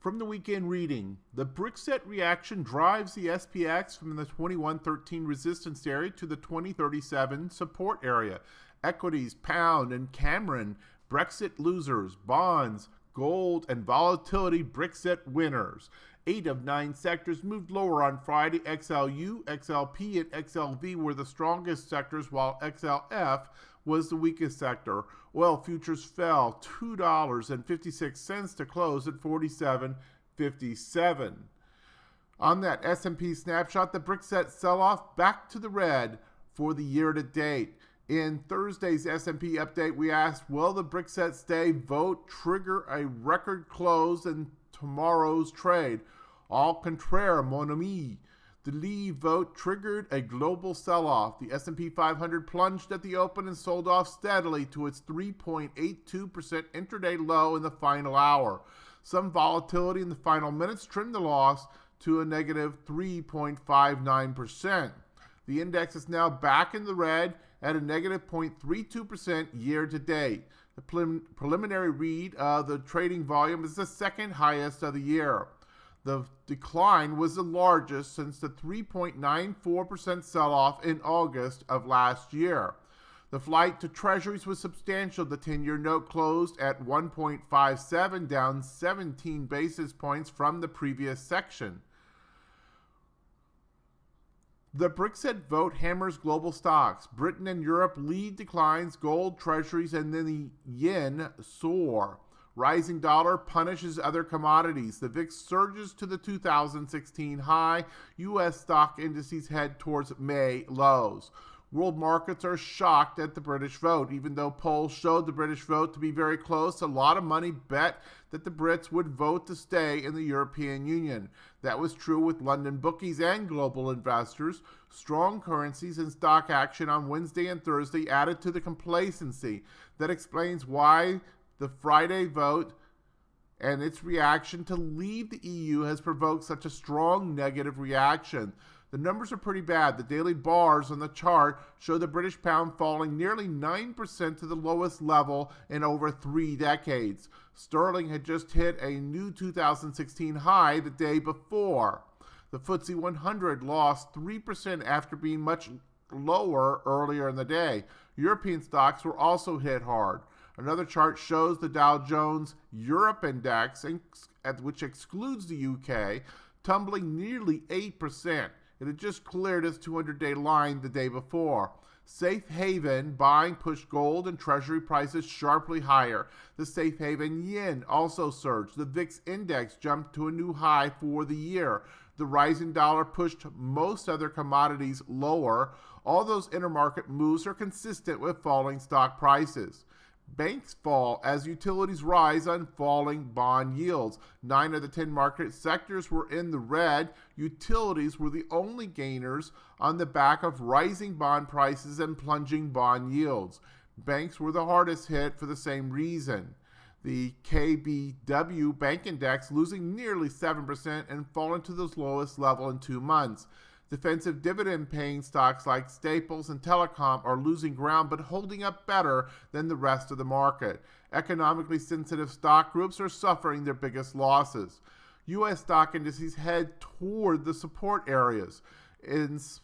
From the weekend reading, the Brickset reaction drives the SPX from the 2113 resistance area to the 2037 support area. Equities, pound, and Cameron, Brexit losers, bonds, gold, and volatility Brickset winners. 8 of 9 sectors moved lower on Friday. XLU, XLP, and XLV were the strongest sectors, while XLF was the weakest sector. Oil futures fell $2.56 to close at 47.57. On that S&P snapshot, the Brickset sell-off back to the red for the year to date. In Thursday's S&P update, we asked, will the Brickset stay vote trigger a record close in tomorrow's trade? Au contraire, mon ami. The leave vote triggered a global sell-off. The S&P 500 plunged at the open and sold off steadily to its 3.82% intraday low in the final hour. Some volatility in the final minutes trimmed the loss to a negative 3.59%. The index is now back in the red at a negative 0.32% year to date. The preliminary read of the trading volume is the second highest of the year. The decline was the largest since the 3.94% sell-off in August of last year. The flight to treasuries was substantial. The 10-year note closed at 1.57, down 17 basis points from the previous section. The Brickset vote hammers global stocks. Britain and Europe lead declines, gold, treasuries, and then the yen soar. Rising dollar punishes other commodities. The VIX surges to the 2016 high. U.S. stock indices head towards May lows. World markets are shocked at the British vote. Even though polls showed the British vote to be very close, a lot of money bet that the Brits would vote to stay in the European Union. That was true with London bookies and global investors. Strong currencies and stock action on Wednesday and Thursday added to the complacency. That explains why the Friday vote and its reaction to leave the EU has provoked such a strong negative reaction. The numbers are pretty bad. The daily bars on the chart show the British pound falling nearly 9% to the lowest level in over 3 decades. Sterling had just hit a new 2016 high the day before. The FTSE 100 lost 3% after being much lower earlier in the day. European stocks were also hit hard. Another chart shows the Dow Jones Europe Index, which excludes the UK, tumbling nearly 8%. It had just cleared its 200-day line the day before. Safe haven buying pushed gold and treasury prices sharply higher. The safe haven yen also surged. The VIX index jumped to a new high for the year. The rising dollar pushed most other commodities lower. All those intermarket moves are consistent with falling stock prices. Banks fall as utilities rise on falling bond yields. 9 of the 10 market sectors were in the red. Utilities were the only gainers on the back of rising bond prices and plunging bond yields. Banks were the hardest hit for the same reason. The KBW Bank Index losing nearly 7% and falling to the lowest level in 2 months. Defensive dividend-paying stocks like Staples and Telecom are losing ground but holding up better than the rest of the market. Economically sensitive stock groups are suffering their biggest losses. U.S. stock indices head toward the support areas. It's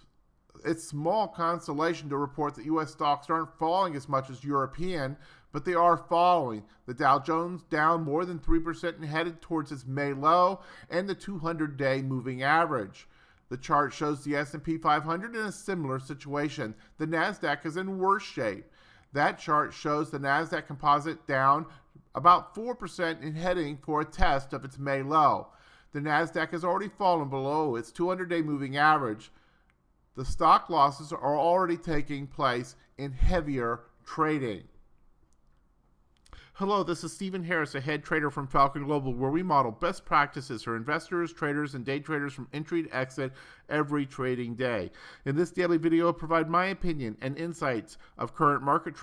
small consolation to report that U.S. stocks aren't falling as much as European, but they are following. The Dow Jones down more than 3% and headed towards its May low and the 200-day moving average. The chart shows the S&P 500 in a similar situation. The NASDAQ is in worse shape. That chart shows the NASDAQ composite down about 4% and heading for a test of its May low. The NASDAQ has already fallen below its 200-day moving average. The stock losses are already taking place in heavier trading. Hello, this is Stephen Harris, a head trader from Falcon Global, where we model best practices for investors, traders, and day traders from entry to exit every trading day. In this daily video, I provide my opinion and insights of current market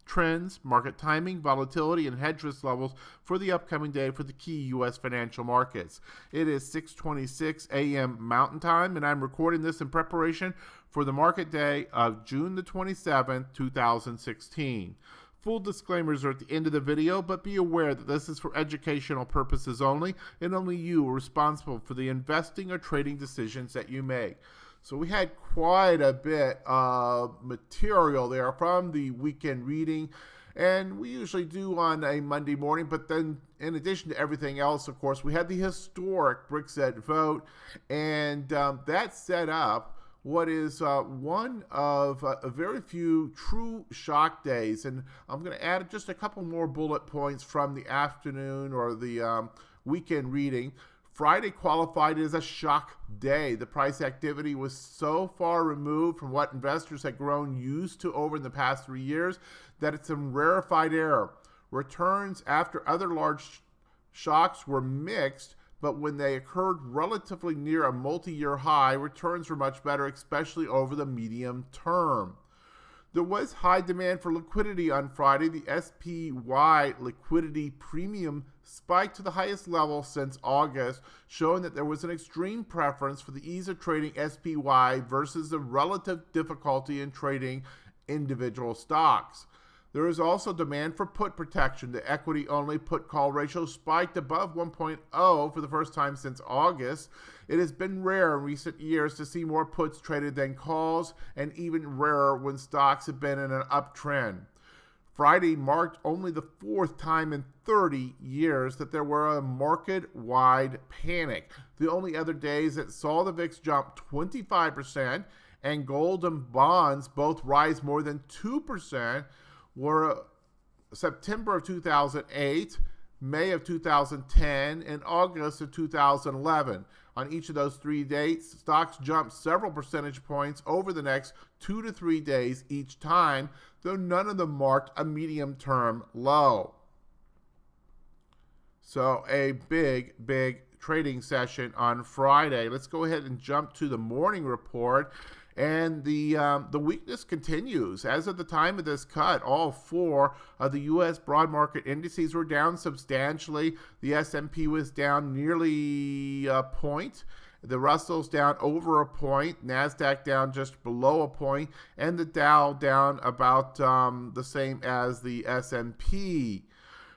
trends, market timing, volatility, and hedge risk levels for the upcoming day for the key U.S. financial markets. It is 6:26 a.m. Mountain Time, and I'm recording this in preparation for the market day of June the 27th, 2016. Full disclaimers are at the end of the video, but be aware that this is for educational purposes only, and only you are responsible for the investing or trading decisions that you make. So we had quite a bit of material there from the weekend reading, and we usually do on a Monday morning, but then in addition to everything else, of course, we had the historic Brexit vote, and that set up what is one of a very few true shock days. And I'm going to add just a couple more bullet points from the afternoon or the weekend reading. Friday qualified as a shock day. The price activity was so far removed from what investors had grown used to over the past 3 years that it's a rarefied air. Returns after other large shocks were mixed, but when they occurred relatively near a multi-year high, returns were much better, especially over the medium term. There was high demand for liquidity on Friday. The SPY liquidity premium spiked to the highest level since August, showing that there was an extreme preference for the ease of trading SPY versus the relative difficulty in trading individual stocks. There is also demand for put protection. The equity-only put-call ratio spiked above 1.0 for the first time since August. It has been rare in recent years to see more puts traded than calls, and even rarer when stocks have been in an uptrend. Friday marked only the fourth time in 30 years that there were a market-wide panic. The only other days that saw the VIX jump 25% and gold and bonds both rise more than 2% were September of 2008, May of 2010, and August of 2011. On each of those 3 dates, stocks jumped several percentage points over the next 2 to 3 days each time, though none of them marked a medium-term low. So a big trading session on Friday. Let's go ahead and jump to the morning report. And the weakness continues. As of the time of this cut, all 4 of the U.S. broad market indices were down substantially. The S&P was down nearly a point. The Russell's down over a point. NASDAQ down just below a point. And the Dow down about the same as the S&P.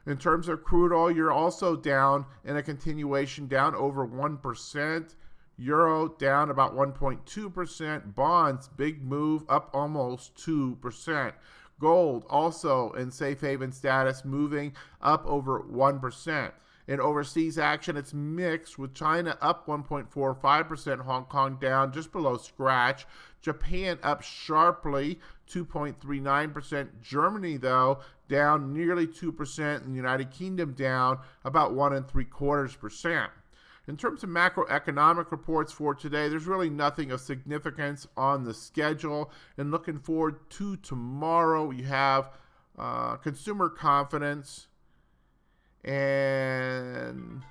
In terms of crude oil, you're also down in a continuation, down over 1%. Euro down about 1.2%. Bonds, big move, up almost 2%. Gold also in safe haven status, moving up over 1%. In overseas action, it's mixed, with China up 1.45%, Hong Kong down just below scratch, Japan up sharply 2.39%, Germany though down nearly 2%, and the United Kingdom down about 1.75%. In terms of macroeconomic reports for today, there's really nothing of significance on the schedule. And looking forward to tomorrow, you have consumer confidence and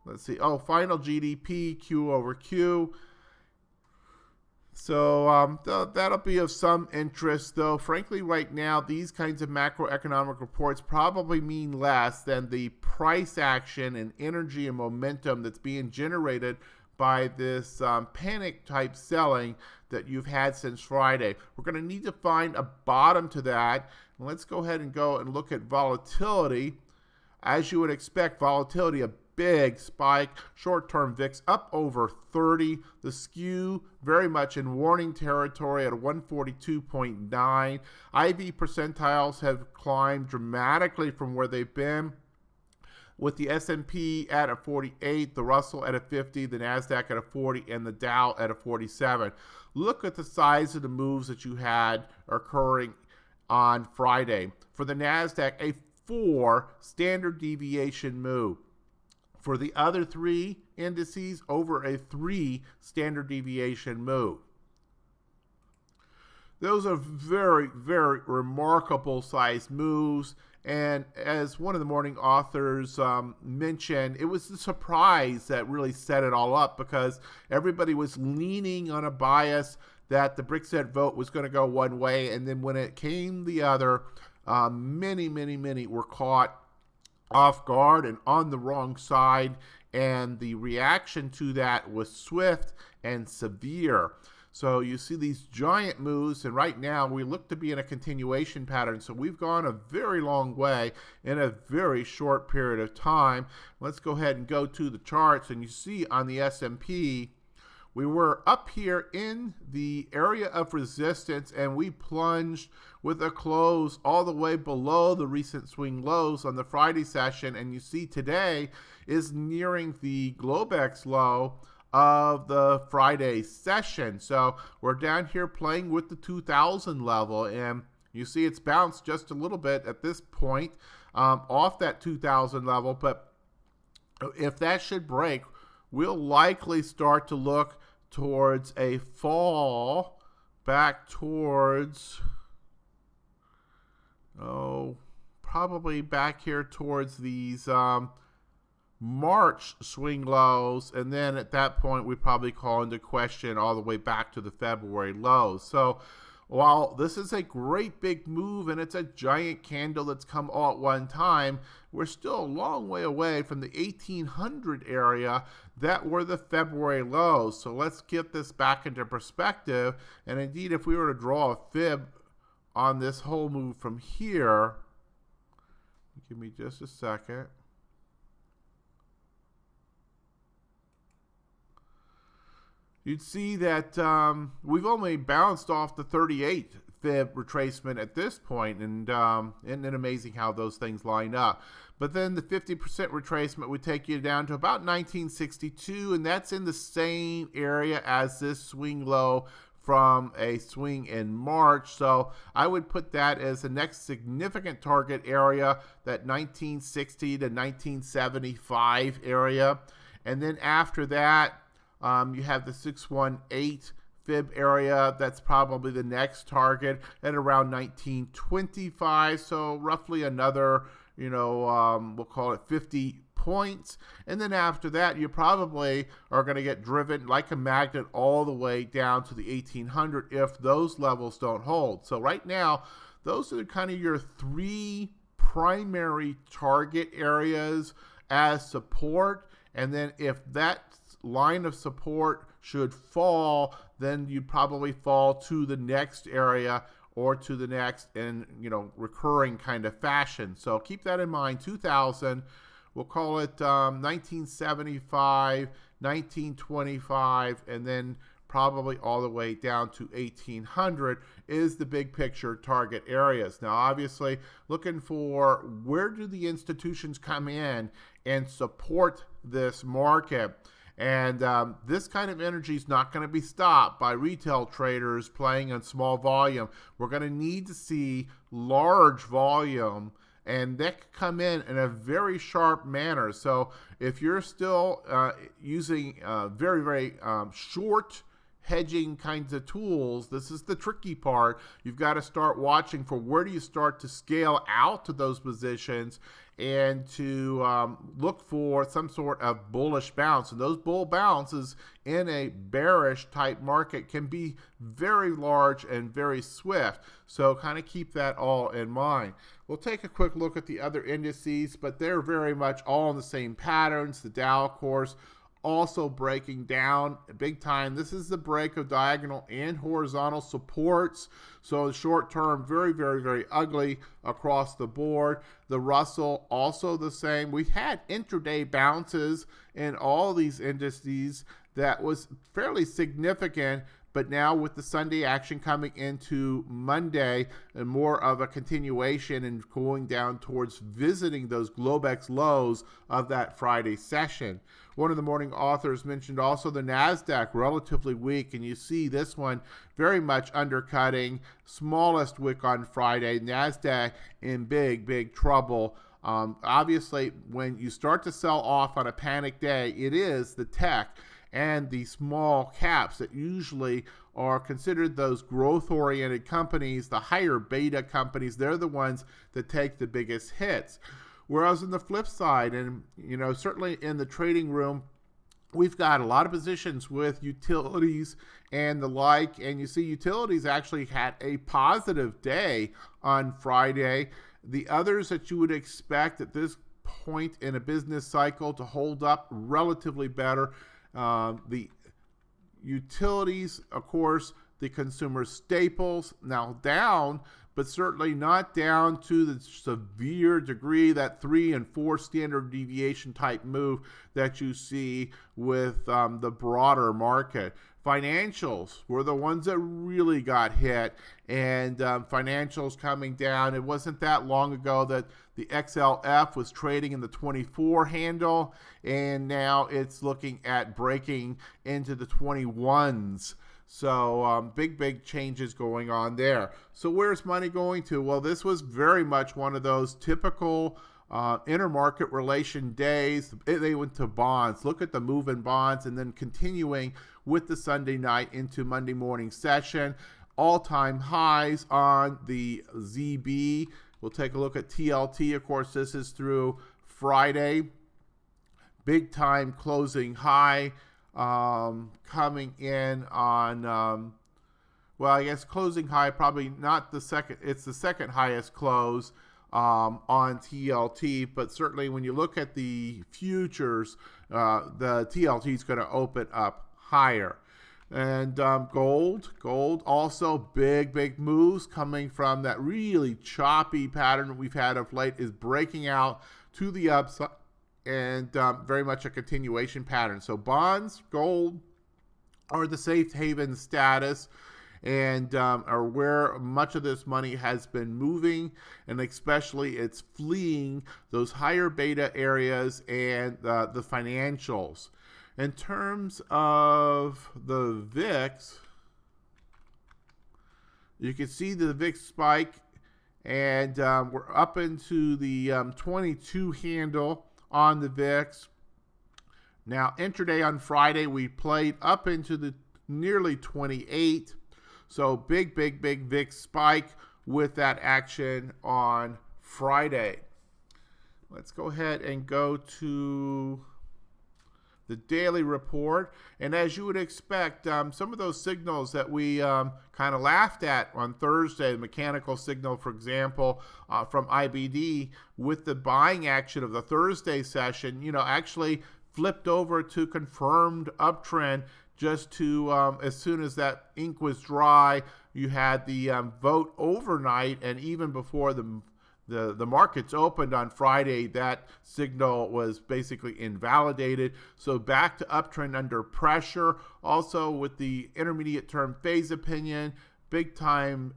let's see, final GDP, Q over Q. So that'll be of some interest, though frankly right now these kinds of macroeconomic reports probably mean less than the price action and energy and momentum that's being generated by this panic type selling that you've had since Friday. We're going to need to find a bottom to that. And let's go ahead and go and look at volatility. As you would expect, volatility, a big spike. Short-term VIX up over 30. The skew very much in warning territory at 142.9. IV percentiles have climbed dramatically from where they've been, with the S&P at a 48, the Russell at a 50, the NASDAQ at a 40, and the Dow at a 47. Look at the size of the moves that you had occurring on Friday. For the NASDAQ, a 4 standard deviation move. For the other 3 indices, over a 3 standard deviation move. Those are very remarkable size moves. And as one of the morning authors mentioned, it was the surprise that really set it all up, because everybody was leaning on a bias that the Brexit vote was going to go one way, and then when it came the other, many were caught off guard and on the wrong side, and the reaction to that was swift and severe. So you see these giant moves, and right now we look to be in a continuation pattern. So we've gone a very long way in a very short period of time. Let's go ahead and go to the charts, and you see on the S&P, we were up here in the area of resistance, and we plunged with a close all the way below the recent swing lows on the Friday session. And you see today is nearing the Globex low of the Friday session. So we're down here playing with the 2000 level, and you see it's bounced just a little bit at this point off that 2000 level. But if that should break, we'll likely start to look towards a fall back towards, probably back here towards these March swing lows, and then at that point we probably call into question all the way back to the February lows. So while this is a great big move and it's a giant candle that's come all at one time, we're still a long way away from the 1800 area that were the February lows. So let's get this back into perspective. And indeed, if we were to draw a fib on this whole move from here, give me just a second. You'd see that we've only bounced off the 38 fib retracement at this point, and isn't it amazing how those things line up? But then the 50% retracement would take you down to about 1962, and that's in the same area as this swing low from a swing in March. So I would put that as the next significant target area, that 1960 to 1975 area. And then after that, you have the 618 fib area. That's probably the next target at around 1925. So roughly another, we'll call it 50 points. And then after that, you probably are going to get driven like a magnet all the way down to the 1800 if those levels don't hold. So right now, those are kind of your three primary target areas as support. And then if that line of support should fall, then you'd probably fall to the next area or to the next in recurring kind of fashion. So keep that in mind. 2000, we'll call it 1975, 1925, and then probably all the way down to 1800 is the big picture target areas. Now obviously looking for where do the institutions come in and support this market. And this kind of energy is not going to be stopped by retail traders playing on small volume. We're going to need to see large volume, and that could come in a very sharp manner. So if you're still using very, very short hedging kinds of tools, this is the tricky part. You've got to start watching for where do you start to scale out to those positions and to look for some sort of bullish bounce. And those bull bounces in a bearish type market can be very large and very swift. So kind of keep that all in mind. We'll take a quick look at the other indices, but they're very much all in the same patterns. The Dow, of course, also breaking down big time. This is the break of diagonal and horizontal supports. So the short term, very, very, very ugly across the board. The Russell also the same. We had intraday bounces in all these indices that was fairly significant, but now with the Sunday action coming into Monday and more of a continuation and going down towards visiting those Globex lows of that Friday session. One of the morning authors mentioned also the NASDAQ relatively weak, and you see this one very much undercutting. Smallest wick on Friday. NASDAQ in big, big trouble. Obviously, when you start to sell off on a panic day, it is the tech and the small caps that usually are considered those growth-oriented companies, the higher beta companies. They're the ones that take the biggest hits. Whereas on the flip side, and certainly in the trading room, we've got a lot of positions with utilities and the like, and you see utilities actually had a positive day on Friday. The others that you would expect at this point in a business cycle to hold up relatively better, the utilities, of course, the consumer staples now down, but certainly not down to the severe degree, that 3 and 4 standard deviation type move that you see with the broader market. Financials were the ones that really got hit, and financials coming down. It wasn't that long ago that the XLF was trading in the 24 handle, and now it's looking at breaking into the 21s. So big changes going on there. So where's money going to? Well, this was very much one of those typical intermarket relation days. They went to bonds. Look at the move in bonds, and then continuing with the Sunday night into Monday morning session. All-time highs on the ZB. We'll take a look at TLT. Of course, this is through Friday. Big time closing high coming in on, well, I guess closing high, probably not the second, it's the second highest close on TLT, but certainly when you look at the futures, the TLT is going to open up higher. And gold also big moves coming from that really choppy pattern we've had of late, is breaking out to the upside, and very much a continuation pattern. So bonds, gold are the safe haven status, and are where much of this money has been moving, and especially it's fleeing those higher beta areas and the financials. In terms of the VIX, you can see the VIX spike, and we're up into the 22 handle on the VIX. Now, intraday on Friday, we played up into the nearly 28. So big VIX spike with that action on Friday. Let's go ahead and go to the daily report. And as you would expect, some of those signals that we kind of laughed at on Thursday, the mechanical signal, for example, from IBD with the buying action of the Thursday session, actually flipped over to confirmed uptrend just to, as soon as that ink was dry, you had the vote overnight, and even before the markets opened on Friday, that signal was basically invalidated. So back to uptrend under pressure. Also with the intermediate term phase opinion, big time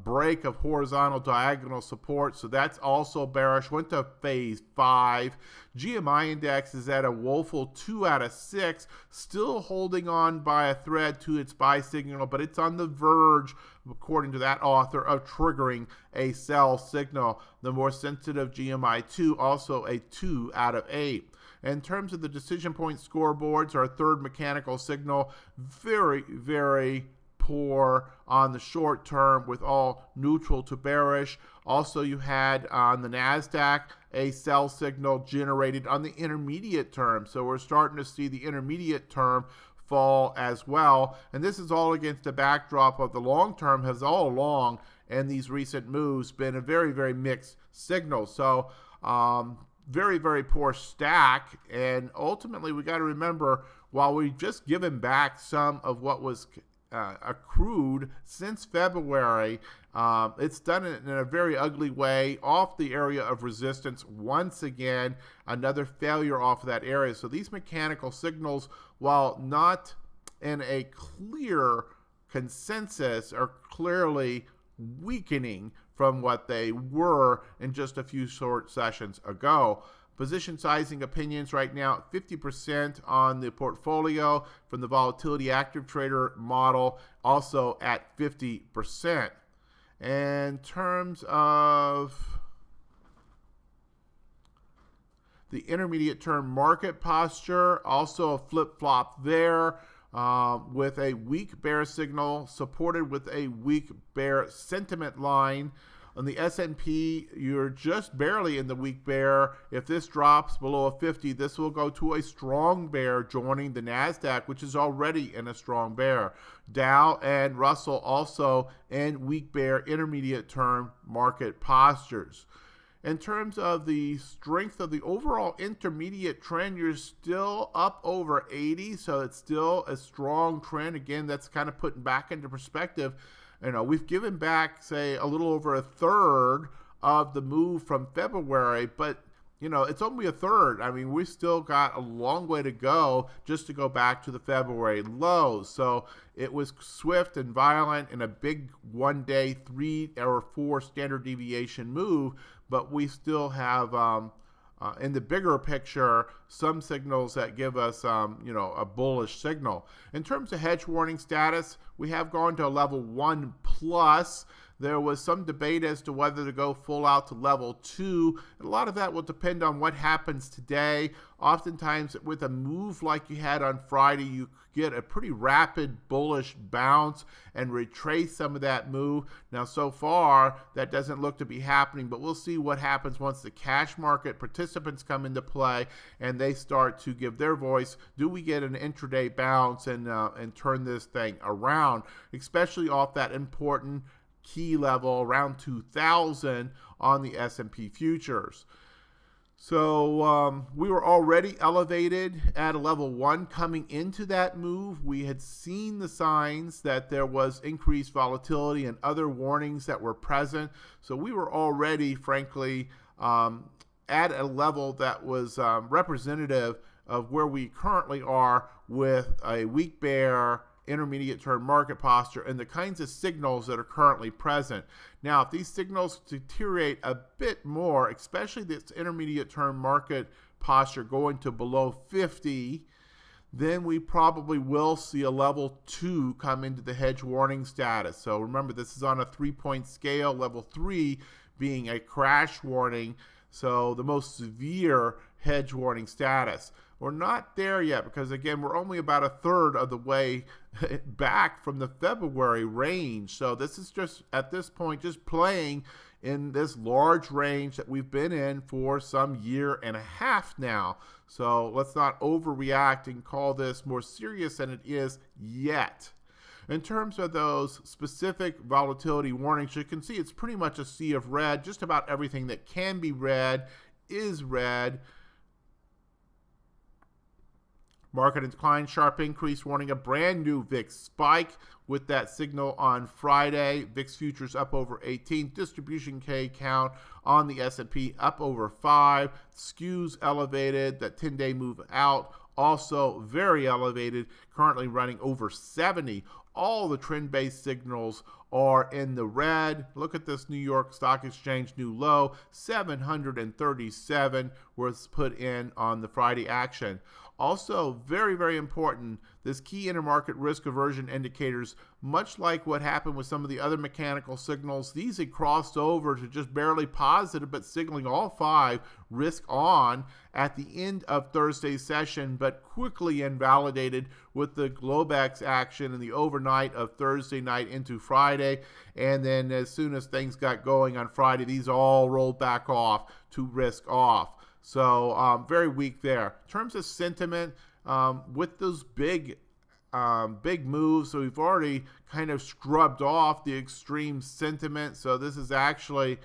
break of horizontal diagonal support. So that's also bearish. Went to phase 5. GMI index is at a woeful 2 out of 6, still holding on by a thread to its buy signal, but it's on the verge, according to that author, of triggering a sell signal. The more sensitive GMI2, also a 2 out of 8. In terms of the decision point scoreboards, our third mechanical signal, very poor on the short term, with all neutral to bearish. Also, you had on the NASDAQ a sell signal generated on the intermediate term. So we're starting to see the intermediate term fall as well. And this is all against the backdrop of the long term has all along, and these recent moves, been a very mixed signal. So very poor stack. And ultimately, we got to remember, while we've just given back some of what was accrued since February, it's done it in a very ugly way off the area of resistance. Once again, another failure off of that area. So these mechanical signals, while not in a clear consensus, are clearly weakening from what they were in just a few short sessions ago. Position sizing opinions right now, 50% on the portfolio from the volatility active trader model, also at 50%. In terms of the intermediate term market posture, also a flip-flop there, with a weak bear signal supported with a weak bear sentiment line. On the S&P, you're just barely in the weak bear. If this drops below a 50, this will go to a strong bear, joining the NASDAQ, which is already in a strong bear. Dow and Russell also in weak bear intermediate term market postures. In terms of the strength of the overall intermediate trend, you're still up over 80, so it's still a strong trend. Again, that's kind of putting back into perspective. We've given back, say, a little over a third of the move from February, but it's only a third. I mean, we still got a long way to go just to go back to the February lows. So it was swift and violent in a big one-day 3 or 4 standard deviation move, but we still have, in the bigger picture, some signals that give us, a bullish signal. In terms of hedge warning status, we have gone to a level 1 plus. There was some debate as to whether to go full out to level 2. A lot of that will depend on what happens today. Oftentimes, with a move like you had on Friday, you get a pretty rapid bullish bounce and retrace some of that move. Now, so far, that doesn't look to be happening, but we'll see what happens once the cash market participants come into play and they start to give their voice. Do we get an intraday bounce and turn this thing around, especially off that important key level around 2,000 on the S&P futures? So we were already elevated at a level 1 coming into that move. We had seen the signs that there was increased volatility and other warnings that were present. So we were already, frankly, at a level that was representative of where we currently are with a weak bear intermediate term market posture and the kinds of signals that are currently present. Now, if these signals deteriorate a bit more, especially this intermediate term market posture going to below 50, then we probably will see a level 2 come into the hedge warning status. So remember, this is on a 3-point scale, level 3 being a crash warning, so the most severe hedge warning status. We're not there yet because, again, we're only about a third of the way back from the February range. So this is just, at this point, just playing in this large range that we've been in for some year and a half now. So let's not overreact and call this more serious than it is yet. In terms of those specific volatility warnings, you can see it's pretty much a sea of red. Just about everything that can be read is red. Market in decline, sharp increase, warning a brand new VIX spike with that signal on Friday. VIX futures up over 18. Distribution K count on the S&P up over 5. Skews elevated. That 10-day move out also very elevated, currently running over 70. All the trend-based signals are in the red. Look at this New York Stock Exchange new low, 737 was put in on the Friday action. Also, very, very important, this key intermarket risk aversion indicators, much like what happened with some of the other mechanical signals, these had crossed over to just barely positive, but signaling all 5 risk on at the end of Thursday's session, but quickly invalidated with the Globex action in the overnight of Thursday night into Friday. And then as soon as things got going on Friday, these all rolled back off to risk off. So very weak there. In terms of sentiment, with those big moves, so we've already kind of scrubbed off the extreme sentiment. So this is actually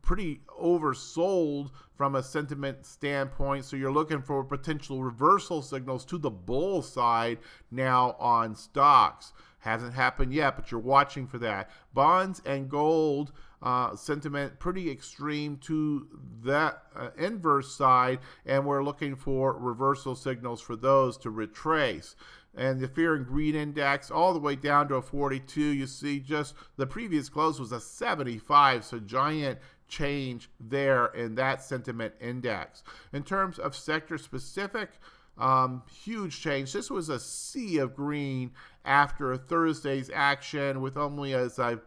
pretty oversold from a sentiment standpoint. So you're looking for potential reversal signals to the bull side now on stocks. Hasn't happened yet, but you're watching for that. Bonds and gold sentiment pretty extreme to that inverse side, and we're looking for reversal signals for those to retrace. And the fear and greed index all the way down to a 42. You see just the previous close was a 75, so giant change there in that sentiment index. In terms of sector specific, huge change. This was a sea of green after Thursday's action, with only, as I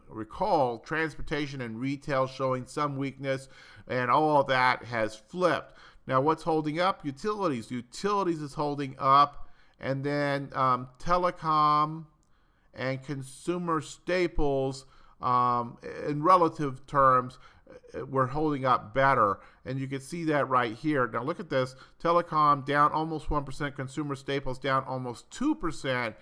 recall, transportation and retail showing some weakness, and all of that has flipped. Now, what's holding up? Utilities. Utilities is holding up, and then telecom and consumer staples, in relative terms, we're holding up better, and you can see that right here. Now look at this, telecom down almost 1%, consumer staples down almost 2%.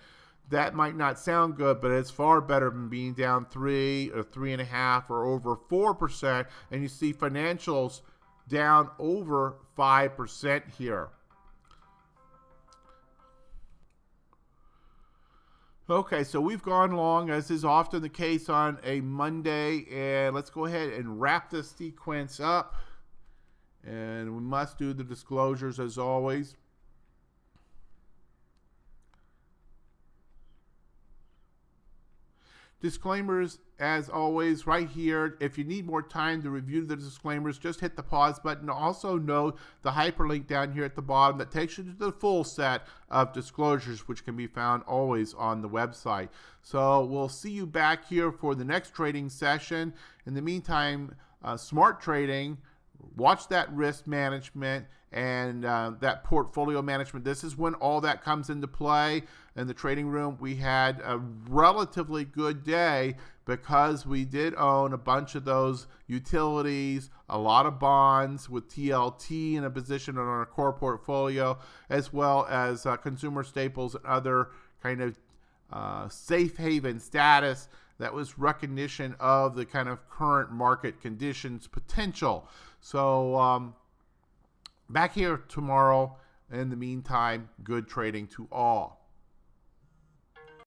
That might not sound good, but it's far better than being down 3 or 3.5 or over 4%. And you see financials down over 5% here. Okay, so we've gone long, as is often the case on a Monday, and let's go ahead and wrap this sequence up. And we must do the disclosures as always. Disclaimers, as always, right here. If you need more time to review the disclaimers, just hit the pause button. Also note the hyperlink down here at the bottom that takes you to the full set of disclosures, which can be found always on the website. So we'll see you back here for the next trading session. In the meantime, smart trading, watch that risk management and that portfolio management. This is when all that comes into play. In the trading room, we had a relatively good day because we did own a bunch of those utilities, a lot of bonds with TLT in a position on our core portfolio, as well as consumer staples and other kind of safe haven status. That was recognition of the kind of current market conditions potential. So back here tomorrow. In the meantime, good trading to all.